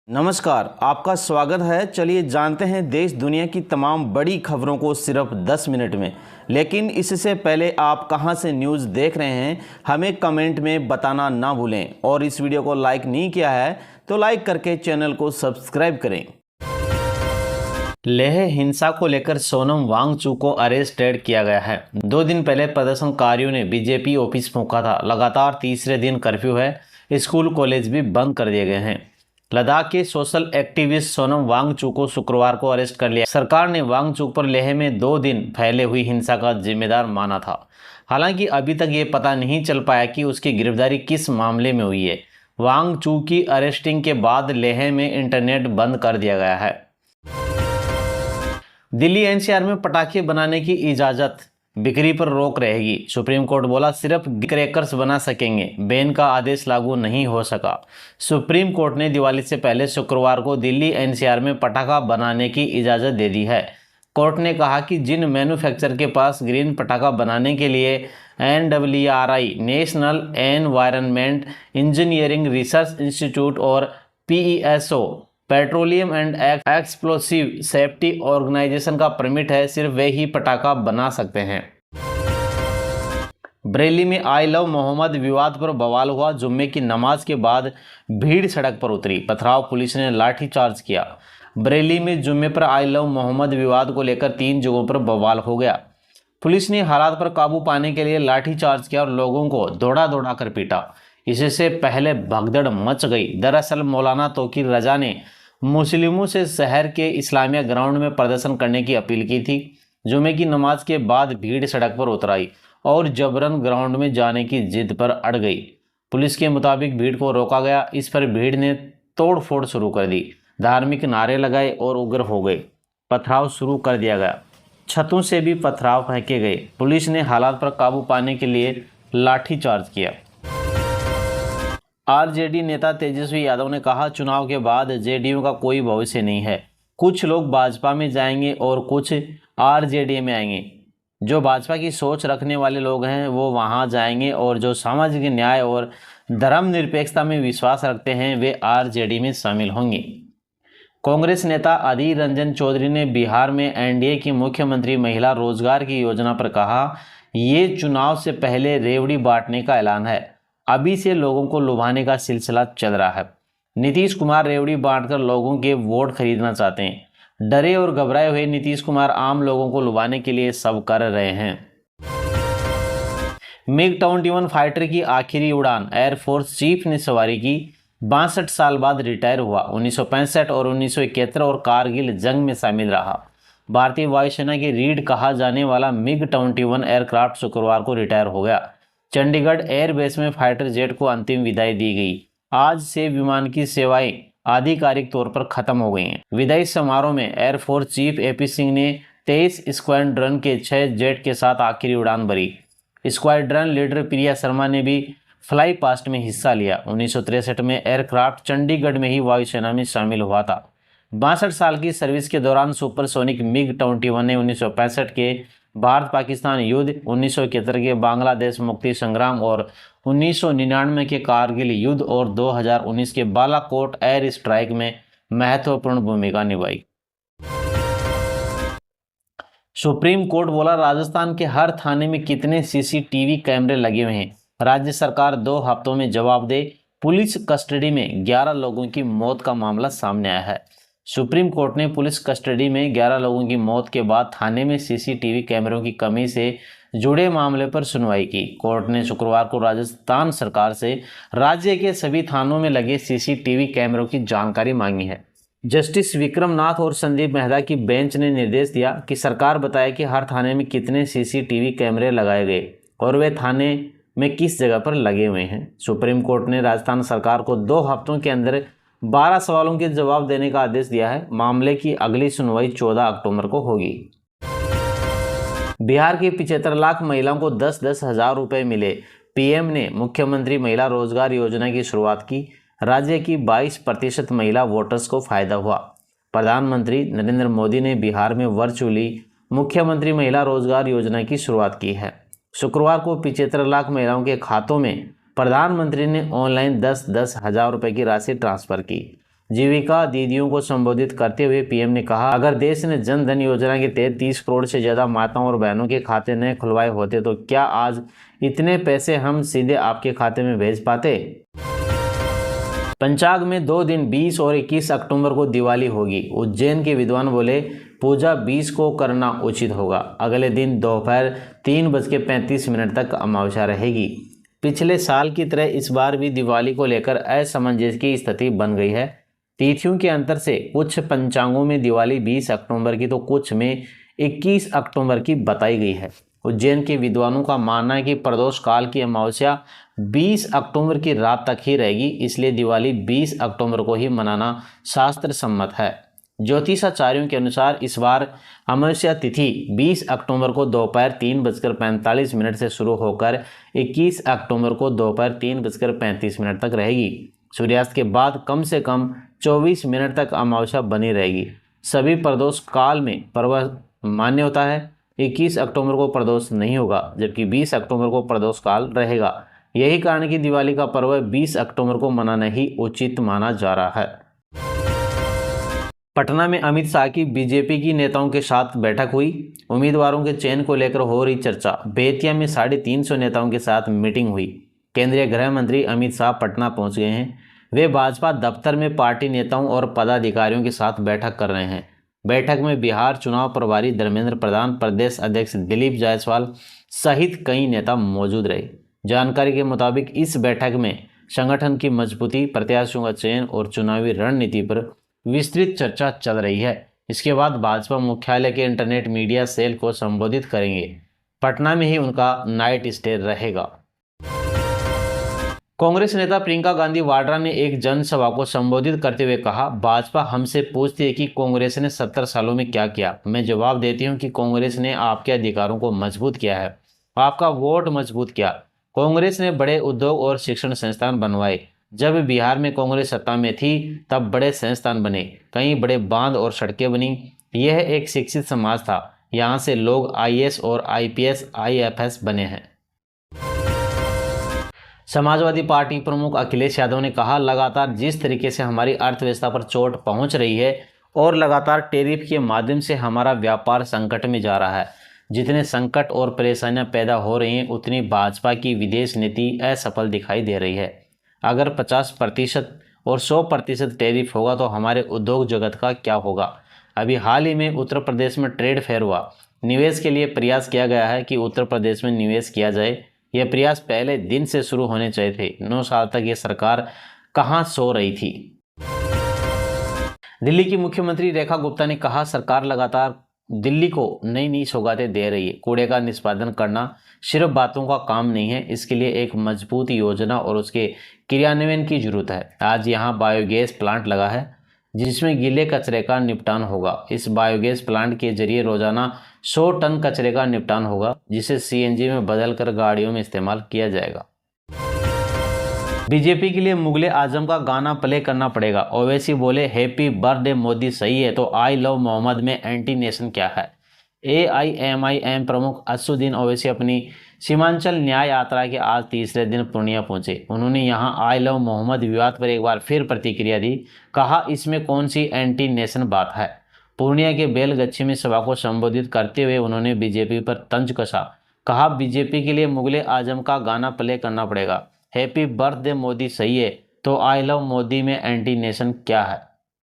नमस्कार, आपका स्वागत है। चलिए जानते हैं देश दुनिया की तमाम बड़ी खबरों को सिर्फ 10 मिनट में। लेकिन इससे पहले आप कहां से न्यूज़ देख रहे हैं हमें कमेंट में बताना ना भूलें, और इस वीडियो को लाइक नहीं किया है तो लाइक करके चैनल को सब्सक्राइब करें। लेह हिंसा को लेकर सोनम वांगचुक को अरेस्टेड किया गया है। 2 दिन पहले प्रदर्शनकारियों ने बीजेपी ऑफिस फूंका था। लगातार तीसरे दिन कर्फ्यू है, स्कूल कॉलेज भी बंद कर दिए गए हैं। लद्दाख के सोशल एक्टिविस्ट सोनम वांगचुक को शुक्रवार को अरेस्ट कर लिया। सरकार ने वांगचुक पर लेह में 2 दिन फैले हुई हिंसा का जिम्मेदार माना था। हालांकि अभी तक ये पता नहीं चल पाया कि उसकी गिरफ्तारी किस मामले में हुई है। वांगचुक की अरेस्टिंग के बाद लेह में इंटरनेट बंद कर दिया गया है। दिल्ली एनसीआर में पटाखे बनाने की इजाजत, बिक्री पर रोक रहेगी। सुप्रीम कोर्ट बोला सिर्फ क्रैकर्स बना सकेंगे, बैन का आदेश लागू नहीं हो सका। सुप्रीम कोर्ट ने दिवाली से पहले शुक्रवार को दिल्ली एनसीआर में पटाखा बनाने की इजाज़त दे दी है। कोर्ट ने कहा कि जिन मैन्युफैक्चरर के पास ग्रीन पटाखा बनाने के लिए NWRI national environment engineering research institute और PESO petroleum and explosive safety organization का परमिट है, सिर्फ वे ही पटाखा बना सकते हैं। बरेली में आई लव मोहम्मद विवाद पर बवाल हुआ। जुम्मे की नमाज के बाद भीड़ सड़क पर उतरी। पथराव, पुलिस ने लाठीचार्ज किया। बरेली में जुम्मे पर आई लव मोहम्मद विवाद को लेकर 3 जगहों पर बवाल हो गया। पुलिस ने हालात पर काबू पाने के लिए लाठीचार्ज किया और लोगों को दौड़ा दौड़ा कर पीटा। इससे पहले भगदड़ मच गई। दरअसल मौलाना तौकीर रजा ने मुस्लिमों से शहर के इस्लामिया ग्राउंड में प्रदर्शन करने की अपील की थी। जुमे की नमाज के बाद भीड़ सड़क पर उतर आई और जबरन ग्राउंड में जाने की जिद पर अड़ गई। पुलिस के मुताबिक भीड़ को रोका गया। इस पर भीड़ ने तोड़फोड़ शुरू कर दी, धार्मिक नारे लगाए और उग्र हो गए। पथराव शुरू कर दिया गया, छतों से भी पथराव फेंके गए। पुलिस ने हालात पर काबू पाने के लिए लाठीचार्ज किया। आरजेडी नेता तेजस्वी यादव ने कहा, चुनाव के बाद जेडीयू का कोई भविष्य नहीं है। कुछ लोग भाजपा में जाएंगे और कुछ आरजेडी में आएंगे। जो भाजपा की सोच रखने वाले लोग हैं वो वहां जाएंगे, और जो सामाजिक न्याय और धर्मनिरपेक्षता में विश्वास रखते हैं वे आरजेडी में शामिल होंगे। कांग्रेस नेता अधीर रंजन चौधरी ने बिहार में एनडीए की मुख्यमंत्री महिला रोजगार की योजना पर कहा, ये चुनाव से पहले रेवड़ी बांटने का ऐलान है। अभी से लोगों को लुभाने का सिलसिला चल रहा है। नीतीश कुमार रेवड़ी बांटकर लोगों के वोट खरीदना चाहते हैं। डरे और घबराए हुए नीतीश कुमार आम लोगों को लुभाने के लिए सब कर रहे हैं। MiG-21 फाइटर की आखिरी उड़ान, एयरफोर्स चीफ ने सवारी की। 62 साल बाद रिटायर हुआ। 1965 और 1971 और कारगिल जंग में शामिल रहा। भारतीय वायुसेना की रीढ़ कहा जाने वाला MiG-21 एयरक्राफ्ट शुक्रवार को रिटायर हो गया। चंडीगढ़ एयरबेस में फाइटर जेट को अंतिम विदाई दी गई। आज से विमान की सेवाएं आधिकारिक तौर पर खत्म हो गई हैं। विदाई समारोह में एयरफोर्स चीफ AP सिंह ने 23 स्क्वाड्रन के 6 जेट के साथ आखिरी उड़ान भरी। स्क्वाड्रन लीडर प्रिया शर्मा ने भी फ्लाई पास्ट में हिस्सा लिया। 1963 में एयरक्राफ्ट चंडीगढ़ में ही वायुसेना में शामिल हुआ था। 62 साल की सर्विस के दौरान सुपरसोनिक MiG-21 ने 1965 के भारत पाकिस्तान युद्ध, 1971 के बांग्लादेश मुक्ति संग्राम और 1999 के कारगिल युद्ध और 2019 के बालाकोट एयर स्ट्राइक में महत्वपूर्ण भूमिका निभाई। सुप्रीम कोर्ट बोला, राजस्थान के हर थाने में कितने CCTV कैमरे लगे हुए हैं, राज्य सरकार 2 हफ्तों में जवाब दे। पुलिस कस्टडी में 11 लोगों की मौत का मामला सामने आया है। सुप्रीम कोर्ट ने पुलिस कस्टडी में 11 लोगों की मौत के बाद थाने में CCTV कैमरों की कमी से जुड़े मामले पर सुनवाई की। कोर्ट ने शुक्रवार को राजस्थान सरकार से राज्य के सभी थानों में लगे CCTV कैमरों की जानकारी मांगी है। जस्टिस विक्रम नाथ और संदीप मेहता की बेंच ने निर्देश दिया कि सरकार बताए कि हर थाने में कितने CCTV कैमरे लगाए गए और वे थाने में किस जगह पर लगे हुए हैं। सुप्रीम कोर्ट ने राजस्थान सरकार को 2 हफ्तों के अंदर 12 सवालों के जवाब देने का आदेश दिया है। मामले की अगली सुनवाई 14 अक्टूबर को होगी। बिहार की 75 लाख महिलाओं को 10-10 हज़ार रुपये मिले। PM ने मुख्यमंत्री महिला रोजगार योजना की शुरुआत की। राज्य की 22% महिला वोटर्स को फायदा हुआ। प्रधानमंत्री नरेंद्र मोदी ने बिहार में वर्चुअली मुख्यमंत्री महिला रोजगार योजना की शुरुआत की है। शुक्रवार को 75 लाख महिलाओं के खातों में प्रधानमंत्री ने ऑनलाइन 10-10 हज़ार रुपये की राशि ट्रांसफ़र की। जीविका दीदियों को संबोधित करते हुए पीएम ने कहा, अगर देश ने जन धन योजना के तहत 30 करोड़ से ज़्यादा माताओं और बहनों के खाते नए खुलवाए होते तो क्या आज इतने पैसे हम सीधे आपके खाते में भेज पाते। पंचांग में 2 दिन 20 और 21 अक्टूबर को दिवाली होगी। उज्जैन के विद्वान बोले, पूजा 20 को करना उचित होगा। अगले दिन दोपहर 3:35 तक अमावस्या रहेगी। पिछले साल की तरह इस बार भी दिवाली को लेकर असमंजस की स्थिति बन गई है। तिथियों के अंतर से कुछ पंचांगों में दिवाली 20 अक्टूबर की तो कुछ में 21 अक्टूबर की बताई गई है। उज्जैन के विद्वानों का मानना है कि प्रदोष काल की अमावस्या 20 अक्टूबर की रात तक ही रहेगी, इसलिए दिवाली 20 अक्टूबर को ही मनाना शास्त्र सम्मत है। ज्योतिषाचार्यों के अनुसार इस बार अमावस्या तिथि 20 अक्टूबर को दोपहर 3:45 से शुरू होकर 21 अक्टूबर को दोपहर 3:35 तक रहेगी। सूर्यास्त के बाद कम से कम 24 मिनट तक अमावस्या बनी रहेगी। सभी प्रदोष काल में पर्व मान्य होता है। 21 अक्टूबर को प्रदोष नहीं होगा, जबकि 20 अक्टूबर को प्रदोष काल रहेगा। यही कारण कि दिवाली का पर्व 20 अक्टूबर को मनाना ही उचित माना जा रहा है। पटना में अमित शाह की बीजेपी की नेताओं के साथ बैठक हुई। उम्मीदवारों के चयन को लेकर हो रही चर्चा। बेतिया में 350 नेताओं के साथ मीटिंग हुई। केंद्रीय गृह मंत्री अमित शाह पटना पहुंच गए हैं। वे भाजपा दफ्तर में पार्टी नेताओं और पदाधिकारियों के साथ बैठक कर रहे हैं। बैठक में बिहार चुनाव प्रभारी धर्मेंद्र प्रधान, प्रदेश अध्यक्ष दिलीप जायसवाल सहित कई नेता मौजूद रहे। जानकारी के मुताबिक इस बैठक में संगठन की मजबूती, प्रत्याशियों का चयन और चुनावी रणनीति पर विस्तृत चर्चा चल रही है। इसके बाद भाजपा मुख्यालय के इंटरनेट मीडिया सेल को संबोधित करेंगे। पटना में ही उनका नाइट स्टे रहेगा। कांग्रेस नेता प्रियंका गांधी वाड्रा ने एक जनसभा को संबोधित करते हुए कहा, भाजपा हमसे पूछती है कि कांग्रेस ने 70 सालों में क्या किया। मैं जवाब देती हूं कि कांग्रेस ने आपके अधिकारों को मजबूत किया है, आपका वोट मजबूत किया। कांग्रेस ने बड़े उद्योग और शिक्षण संस्थान बनवाए। जब बिहार में कांग्रेस सत्ता में थी तब बड़े संस्थान बने, कई बड़े बांध और सड़कें बनी। यह एक शिक्षित समाज था। यहाँ से लोग IAS और IPS IFS बने हैं। समाजवादी पार्टी प्रमुख अखिलेश यादव ने कहा, लगातार जिस तरीके से हमारी अर्थव्यवस्था पर चोट पहुंच रही है और लगातार टैरिफ के माध्यम से हमारा व्यापार संकट में जा रहा है, जितने संकट और परेशानियां पैदा हो रही हैं उतनी भाजपा की विदेश नीति असफल दिखाई दे रही है। अगर 50% और 100% टैरिफ होगा तो हमारे उद्योग जगत का क्या होगा। अभी हाल ही में उत्तर प्रदेश में ट्रेड फेयर हुआ। निवेश के लिए प्रयास किया गया है कि उत्तर प्रदेश में निवेश किया जाए। यह प्रयास पहले दिन से शुरू होने चाहिए थे। 9 साल तक ये सरकार कहां सो रही थी। दिल्ली की मुख्यमंत्री रेखा गुप्ता ने कहा, सरकार लगातार दिल्ली को नई नई सौगातें दे रही है। कूड़े का निष्पादन करना सिर्फ बातों का काम नहीं है, इसके लिए एक मजबूत योजना और उसके क्रियान्वयन की जरूरत है। आज यहाँ बायोगैस प्लांट लगा है जिसमें गीले कचरे का निपटान होगा। इस बायोगैस प्लांट के जरिए रोजाना 100 टन कचरे का निपटान होगा, जिसे CNG में बदलकर गाड़ियों में इस्तेमाल किया जाएगा। बीजेपी के लिए मुगले आजम का गाना प्ले करना पड़ेगा। ओवैसी बोले, हैप्पी बर्थडे मोदी सही है तो आई लव मोहम्मद में एंटी नेशन क्या है। AIMIM प्रमुख असदुद्दीन ओवैसी अपनी सीमांचल न्याय यात्रा के आज तीसरे दिन पूर्णिया पहुंचे। उन्होंने यहां आई लव मोहम्मद विवाद पर एक बार फिर प्रतिक्रिया दी। कहा, इसमें कौन सी एंटी नेशन बात है। पूर्णिया के बेलगच्छी में सभा को संबोधित करते हुए उन्होंने बीजेपी पर तंज कसा। कहा, बीजेपी के लिए मुगले आजम का गाना प्ले करना पड़ेगा। हैप्पी बर्थडे मोदी सही है तो आई लव मोदी में एंटी नेशन क्या है।